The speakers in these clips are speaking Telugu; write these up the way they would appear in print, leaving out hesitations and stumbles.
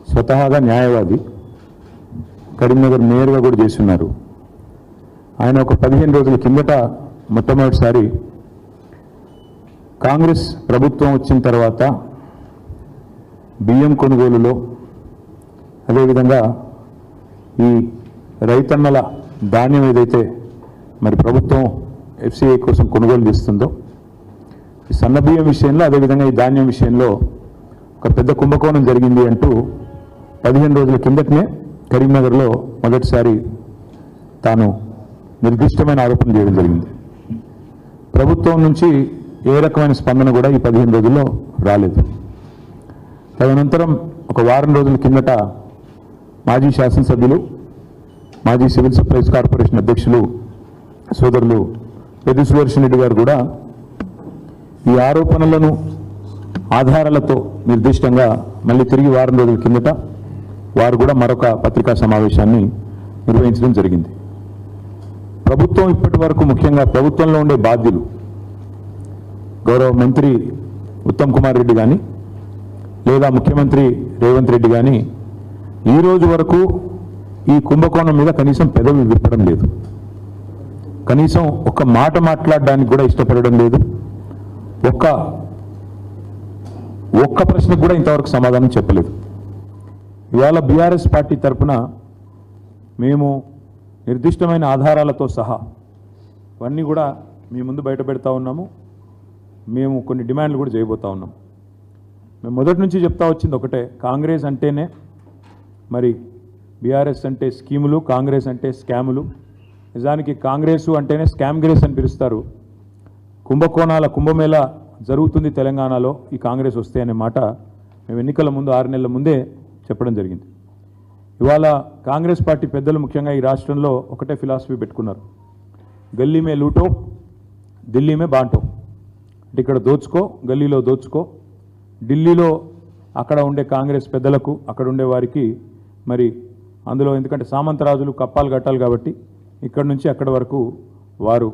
స్వతహాగా న్యాయవాది, కరీంనగర్ మేయర్గా కూడా చేస్తున్నారు. ఆయన ఒక 15 రోజుల కిందట మొట్టమొదటిసారి కాంగ్రెస్ ప్రభుత్వం వచ్చిన తర్వాత బియ్యం కొనుగోలులో, అదేవిధంగా ఈ రైతన్నల ధాన్యం ఏదైతే మరి ప్రభుత్వం ఎఫ్సిఐ కోసం కొనుగోలు చేస్తుందో, ఈ సన్న బియ్యం విషయంలో, అదేవిధంగా ఈ ధాన్యం విషయంలో ఒక పెద్ద కుంభకోణం జరిగింది అంటూ 15 రోజుల కిందటనే కరీంనగర్లో మొదటిసారి తాను నిర్దిష్టమైన ఆరోపణ చేయడం జరిగింది. ప్రభుత్వం నుంచి ఏ రకమైన స్పందన కూడా ఈ 15 రోజుల్లో రాలేదు. తదనంతరం ఒక వారం రోజుల కిందట మాజీ శాసనసభ్యులు, మాజీ సివిల్ సప్లైస్ కార్పొరేషన్ అధ్యక్షులు సోదరులు పెద్ది సుదర్శన్ రెడ్డి గారు కూడా ఈ ఆరోపణలను ఆధారాలతో నిర్దిష్టంగా మళ్ళీ తిరిగి వారం రోజుల కిందట వారు కూడా మరొక పత్రికా సమావేశాన్ని నిర్వహించడం జరిగింది. ప్రభుత్వం ఇప్పటి వరకు, ముఖ్యంగా ప్రభుత్వంలో ఉండే బాధ్యులు, గౌరవ మంత్రి ఉత్తమ్ కుమార్ రెడ్డి కానీ లేదా ముఖ్యమంత్రి రేవంత్ రెడ్డి కానీ ఈ రోజు వరకు ఈ కుంభకోణం మీద కనీసం పెదవి విప్పడం లేదు. కనీసం ఒక్క మాట మాట్లాడడానికి కూడా ఇష్టపడడం లేదు. ఒక్క ప్రశ్నకు కూడా ఇంతవరకు సమాధానం చెప్పలేదు. ఇవాళ బీఆర్ఎస్ పార్టీ తరఫున మేము నిర్దిష్టమైన ఆధారాలతో సహా ఇవన్నీ కూడా మీ ముందు బయట పెడతా ఉన్నాము. మేము కొన్ని డిమాండ్లు కూడా చేయబోతా ఉన్నాం. మేము మొదటి నుంచి చెప్తా వచ్చింది ఒకటే, కాంగ్రెస్ అంటేనే మరి బీఆర్ఎస్ అంటే స్కీములు, కాంగ్రెస్ అంటే స్కాములు. నిజానికి కాంగ్రెస్ అంటేనే స్కామ్ గ్రేస్ అని పిలుస్తారు. కుంభకోణాల కుంభమేళ జరుగుతుంది తెలంగాణలో ఈ కాంగ్రెస్ వస్తే అనే మాట మేము ఎన్నికల ముందు 6 నెలల ముందే చెప్పడం జరిగింది. ఇవాళ కాంగ్రెస్ పార్టీ పెద్దలు ముఖ్యంగా ఈ రాష్ట్రంలో ఒకటే ఫిలాసఫీ పెట్టుకున్నారు, గల్లీ మే లూటో ఢిల్లీ మే బాంటో. అంటే ఇక్కడ దోచుకో, గల్లీలో దోచుకో, ఢిల్లీలో అక్కడ ఉండే కాంగ్రెస్ పెద్దలకు, అక్కడ ఉండే వారికి మరి అందులో ఎందుకంటే సామంతరాజులు కప్పాలు కట్టాలి కాబట్టి ఇక్కడి నుంచి అక్కడి వరకు వారు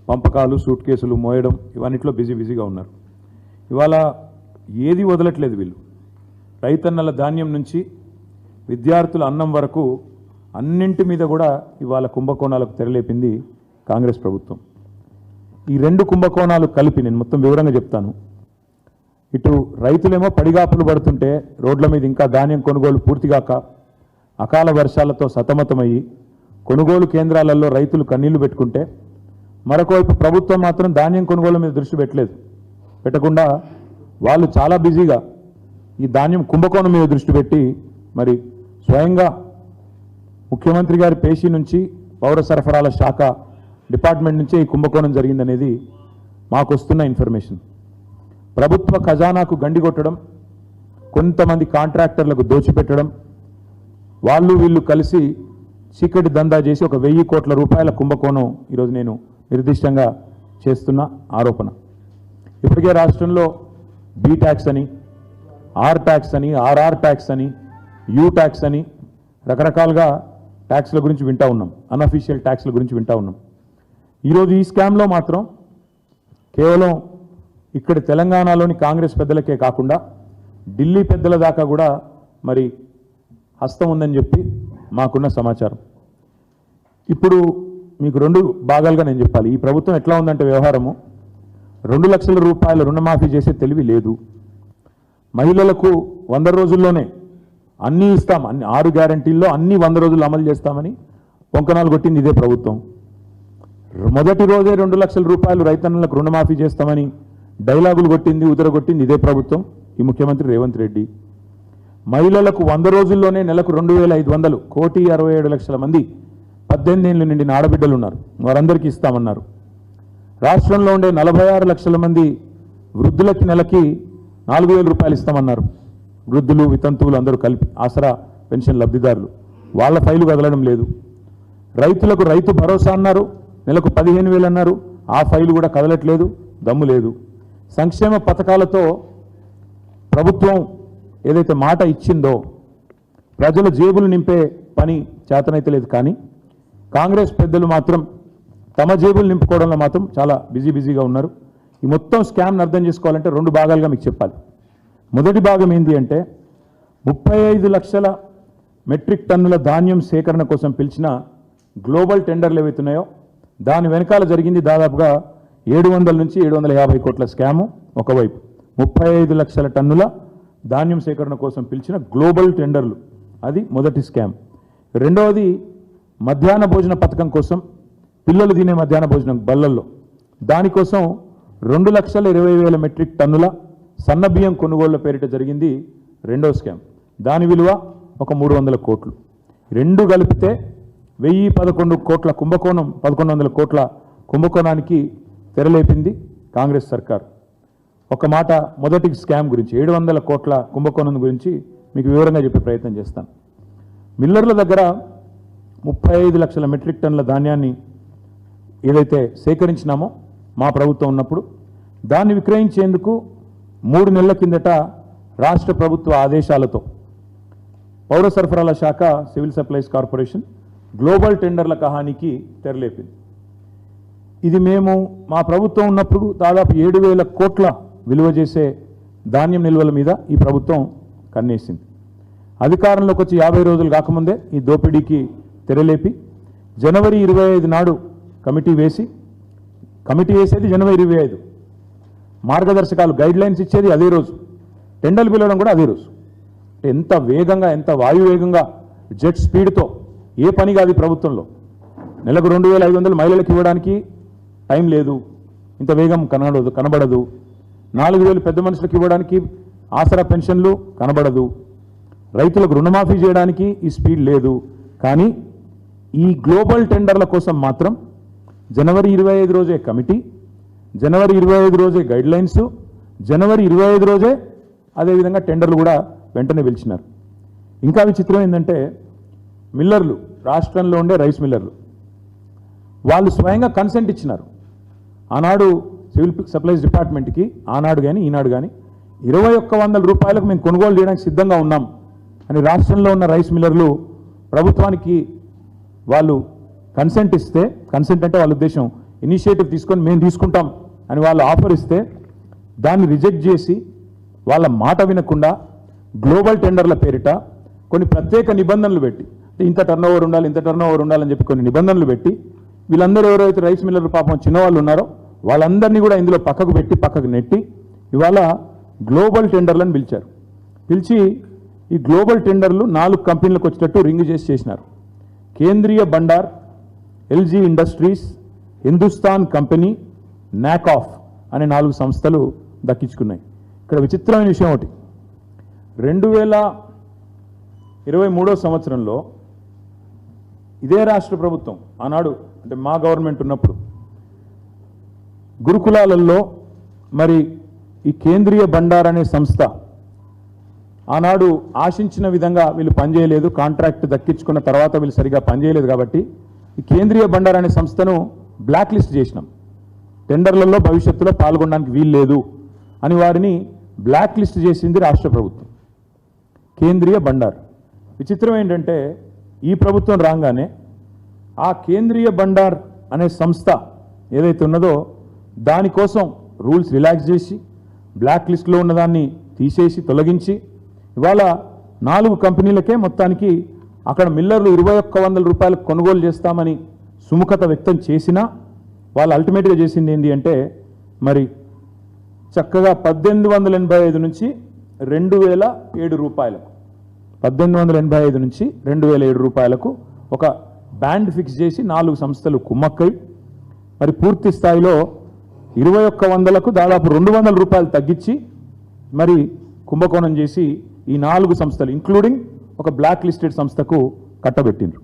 పంపకాలు, సూట్ కేసులు మోయడం ఇవన్నిట్లో బిజీగా ఉన్నారు. ఇవాళ ఏది వదలట్లేదు వీళ్ళు. రైతన్నల ధాన్యం నుంచి విద్యార్థుల అన్నం వరకు అన్నింటి మీద కూడా ఇవాళ కుంభకోణాలకు తెరలేపింది కాంగ్రెస్ ప్రభుత్వం. ఈ 2 కుంభకోణాలు కలిపి నేను మొత్తం వివరంగా చెప్తాను. ఇటు రైతులేమో పడిగాపులు పడుతుంటే రోడ్ల మీద ఇంకా ధాన్యం కొనుగోలు పూర్తిగాక అకాల వర్షాలతో సతమతమయ్యి కొనుగోలు కేంద్రాలలో రైతులు కన్నీళ్లు పెట్టుకుంటే, మరొకవైపు ప్రభుత్వం మాత్రం ధాన్యం కొనుగోలు మీద దృష్టి పెట్టకుండా వాళ్ళు చాలా బిజీగా ఈ ధాన్యం కుంభకోణం మీద దృష్టి పెట్టి మరి స్వయంగా ముఖ్యమంత్రి గారి పేషీ నుంచి పౌర సరఫరాల శాఖ డిపార్ట్మెంట్ నుంచే ఈ కుంభకోణం జరిగిందనేది మాకు వస్తున్న ఇన్ఫర్మేషన్. ప్రభుత్వ ఖజానాకు గండి కొట్టడం, కొంతమంది కాంట్రాక్టర్లకు దోచిపెట్టడం, వాళ్ళు వీళ్ళు కలిసి చీకటి దందా చేసి ఒక 1000 కోట్ల రూపాయల కుంభకోణం ఈరోజు నేను నిర్దిష్టంగా చేస్తున్న ఆరోపణ. ఇప్పటికే రాష్ట్రంలో బీ ట్యాక్స్ అని, ఆర్ ట్యాక్స్ అని, ఆర్ఆర్ ట్యాక్స్ అని, యూ ట్యాక్స్ అని రకరకాలుగా ట్యాక్స్ల గురించి వింటా ఉన్నాం, అన్అఫీషియల్ ట్యాక్స్ల గురించి వింటా ఉన్నాం. ఈరోజు ఈ స్కామ్లో మాత్రం కేవలం ఇక్కడ తెలంగాణలోని కాంగ్రెస్ పెద్దలకే కాకుండా ఢిల్లీ పెద్దల దాకా కూడా మరి హస్తం ఉందని చెప్పి మాకున్న సమాచారం. ఇప్పుడు మీకు 2 భాగాలుగా నేను చెప్పాలి. ఈ ప్రభుత్వం ఎట్లా ఉందంటే వ్యవహారము, 2 లక్షల రూపాయల రుణమాఫీ చేసే తెలివి లేదు. మహిళలకు 100 రోజుల్లోనే అన్నీ ఇస్తాం, 6 గ్యారంటీల్లో అన్ని 100 రోజులు అమలు చేస్తామని పొంకనాలు కొట్టింది ఇదే ప్రభుత్వం. మొదటి రోజే 2 లక్షల రూపాయలు రైతన్నలకు రుణమాఫీ చేస్తామని డైలాగులు కొట్టింది, ఉదరగొట్టింది ఇదే ప్రభుత్వం, ఈ ముఖ్యమంత్రి రేవంత్ రెడ్డి. మహిళలకు 100 రోజుల్లోనే నెలకు 2500, 1,67,00,000 మంది 18 ఏళ్ళు నిండిన ఆడబిడ్డలు ఉన్నారు, వారందరికీ ఇస్తామన్నారు. రాష్ట్రంలో ఉండే 46 లక్షల మంది వృద్ధులకి నెలకి 4,000 రూపాయలు ఇస్తామన్నారు. వృద్ధులు, వితంతువులు అందరూ కలిపి ఆసరా పెన్షన్ లబ్ధిదారులు, వాళ్ళ ఫైలు కదలడం లేదు. రైతులకు రైతు భరోసా అన్నారు, నెలకు 15,000 అన్నారు, ఆ ఫైలు కూడా కదలట్లేదు, దమ్ము లేదు. సంక్షేమ పథకాలతో ప్రభుత్వం ఏదైతే మాట ఇచ్చిందో ప్రజల జేబులు నింపే పని చేతనైతే లేదు. కానీ కాంగ్రెస్ పెద్దలు మాత్రం తమ జేబులు నింపుకోవడంలో మాత్రం చాలా బిజీగా ఉన్నారు. ఈ మొత్తం స్కామ్ని అర్థం చేసుకోవాలంటే 2 భాగాలుగా మీకు చెప్పాలి. మొదటి భాగం ఏంటి అంటే 35 లక్షల మెట్రిక్ టన్నుల ధాన్యం సేకరణ కోసం పిలిచిన గ్లోబల్ టెండర్లు ఏవైతున్నాయో దాని వెనకాల జరిగింది దాదాపుగా 700 నుంచి 750 కోట్ల స్కాము. ఒకవైపు 35 లక్షల టన్నుల ధాన్యం సేకరణ కోసం పిలిచిన గ్లోబల్ టెండర్లు, అది మొదటి స్కామ్. రెండవది మధ్యాహ్న భోజన పథకం కోసం పిల్లలు తినే మధ్యాహ్న భోజనం బల్లల్లో, దానికోసం 2,20,000 మెట్రిక్ టన్నుల సన్నబియ్యం కొనుగోళ్ల పేరిట జరిగింది రెండో స్కామ్. దాని విలువ ఒక 300 కోట్లు. రెండు కలిపితే 1,011 కోట్ల కుంభకోణం, 1,100 కోట్ల కుంభకోణానికి తెరలేపింది కాంగ్రెస్ సర్కార్. ఒక మాట మొదటి స్కామ్ గురించి 700 కోట్ల కుంభకోణం గురించి మీకు వివరంగా చెప్పే ప్రయత్నం చేస్తాను. మిల్లర్ల దగ్గర 35 లక్షల మెట్రిక్ టన్నుల ధాన్యాన్ని ఏదైతే సేకరించినామో మా ప్రభుత్వం ఉన్నప్పుడు, దాన్ని విక్రయించేందుకు 3 నెలల కిందట రాష్ట్ర ప్రభుత్వ ఆదేశాలతో పౌర సరఫరాల శాఖ, సివిల్ సప్లైస్ కార్పొరేషన్ గ్లోబల్ టెండర్ల కహానికి తెరలేపింది. ఇది మేము మా ప్రభుత్వం ఉన్నప్పుడు దాదాపు 7,000 కోట్ల విలువ చేసే ధాన్యం నిల్వల మీద ఈ ప్రభుత్వం కన్నేసింది. అధికారంలోకి వచ్చి 50 రోజులు కాకముందే ఈ దోపిడీకి తెరలేపి జనవరి 25 నాడు కమిటీ వేసేది జనవరి 25, మార్గదర్శకాలు గైడ్లైన్స్ ఇచ్చేది అదే రోజు, టెండర్లు పిలవడం కూడా అదే రోజు. ఎంత వేగంగా, ఎంత వాయువేగంగా, జెట్ స్పీడ్తో ఏ పని కాదు ఈ ప్రభుత్వంలో. నెలకు 2,500 మహిళలకు ఇవ్వడానికి టైం లేదు, ఇంత వేగం కనబడదు. 4,000 పెద్ద మనుషులకు ఇవ్వడానికి ఆసరా పెన్షన్లు కనబడదు. రైతులకు రుణమాఫీ చేయడానికి ఈ స్పీడ్ లేదు. కానీ ఈ గ్లోబల్ టెండర్ల కోసం మాత్రం జనవరి 25 రోజే కమిటీ, జనవరి 25 రోజే గైడ్లైన్స్, జనవరి 25 రోజే అదేవిధంగా టెండర్లు కూడా వెంటనే పిలిచినారు. ఇంకా విచిత్రం ఏంటంటే మిల్లర్లు, రాష్ట్రంలో ఉండే రైస్ మిల్లర్లు, వాళ్ళు స్వయంగా కన్సెంట్ ఇచ్చినారు. ఆనాడు సివిల్ సప్లైస్ డిపార్ట్మెంట్కి, ఆనాడు కానీ ఈనాడు కానీ 2,100 రూపాయలకు మేము కొనుగోలు చేయడానికి సిద్ధంగా ఉన్నాం అని రాష్ట్రంలో ఉన్న రైస్ మిల్లర్లు ప్రభుత్వానికి వాళ్ళు కన్సెంట్ ఇస్తే, కన్సెంట్ అంటే వాళ్ళ ఉద్దేశం ఇనిషియేటివ్ తీసుకొని మేము తీసుకుంటాం అని వాళ్ళు ఆఫర్ ఇస్తే దాన్ని రిజెక్ట్ చేసి వాళ్ళ మాట వినకుండా గ్లోబల్ టెండర్ల పేరిట కొన్ని ప్రత్యేక నిబంధనలు పెట్టి, ఇంత టర్నోవర్ ఉండాలి, ఇంత టర్నోవర్ ఉండాలని చెప్పి కొన్ని నిబంధనలు పెట్టి వీళ్ళందరూ ఎవరైతే రైస్ మిల్లర్లు పాపం చిన్నవాళ్ళు ఉన్నారో వాళ్ళందరినీ కూడా ఇందులో పక్కకు నెట్టి ఇవాళ గ్లోబల్ టెండర్లను పిలిచి ఈ గ్లోబల్ టెండర్లు 4 కంపెనీలకు వచ్చేటట్టు రింగ్ చేసినారు. కేంద్రీయ Bandar, LG industries, Hindustan company, నాకాఫ్ అనే 4 సంస్థలు దక్కించుకున్నాయి. ఇక్కడ విచిత్రమైన విషయం ఒకటి, 2023 సంవత్సరంలో ఇదే రాష్ట్ర ప్రభుత్వం, ఆనాడు అంటే మా గవర్నమెంట్ ఉన్నప్పుడు, గురుకులాలలో మరి ఈ కేంద్రీయ బండార్ అనే సంస్థ ఆనాడు ఆశించిన విధంగా వీళ్ళు పనిచేయలేదు, కాంట్రాక్ట్ దక్కించుకున్న తర్వాత వీళ్ళు సరిగా పనిచేయలేదు కాబట్టి ఈ కేంద్రీయ బండార్ అనే సంస్థను బ్లాక్ లిస్ట్ చేసినాం. టెండర్లలో భవిష్యత్తులో పాల్గొనడానికి వీల్లేదు అని వారిని బ్లాక్ లిస్ట్ చేసింది రాష్ట్ర ప్రభుత్వం, కేంద్రీయ బండార్. విచిత్రం ఏంటంటే ఈ ప్రభుత్వం రాగానే ఆ కేంద్రీయ బండార్ అనే సంస్థ ఏదైతే ఉన్నదో దానికోసం రూల్స్ రిలాక్స్ చేసి బ్లాక్ లిస్ట్లో ఉన్నదాన్ని తీసేసి తొలగించి ఇవాళ 4 కంపెనీలకే మొత్తానికి అక్కడ మిల్లర్లు 2,100 రూపాయలకు కొనుగోలు చేస్తామని సుముఖత వ్యక్తం చేసినా వాళ్ళు అల్టిమేట్గా చేసింది ఏంటి అంటే మరి చక్కగా 1,885 నుంచి 2,007 రూపాయలకు, 1,885 నుంచి 2,007 రూపాయలకు ఒక బ్యాండ్ ఫిక్స్ చేసి 4 సంస్థలు కుమ్మక్కై మరి పూర్తి స్థాయిలో 2,100లకు దాదాపు 200 రూపాయలు తగ్గించి మరి కుంభకోణం చేసి ఈ 4 సంస్థలు ఇంక్లూడింగ్ ఒక బ్లాక్ లిస్టెడ్ సంస్థకు కట్టబెట్టిండ్రు.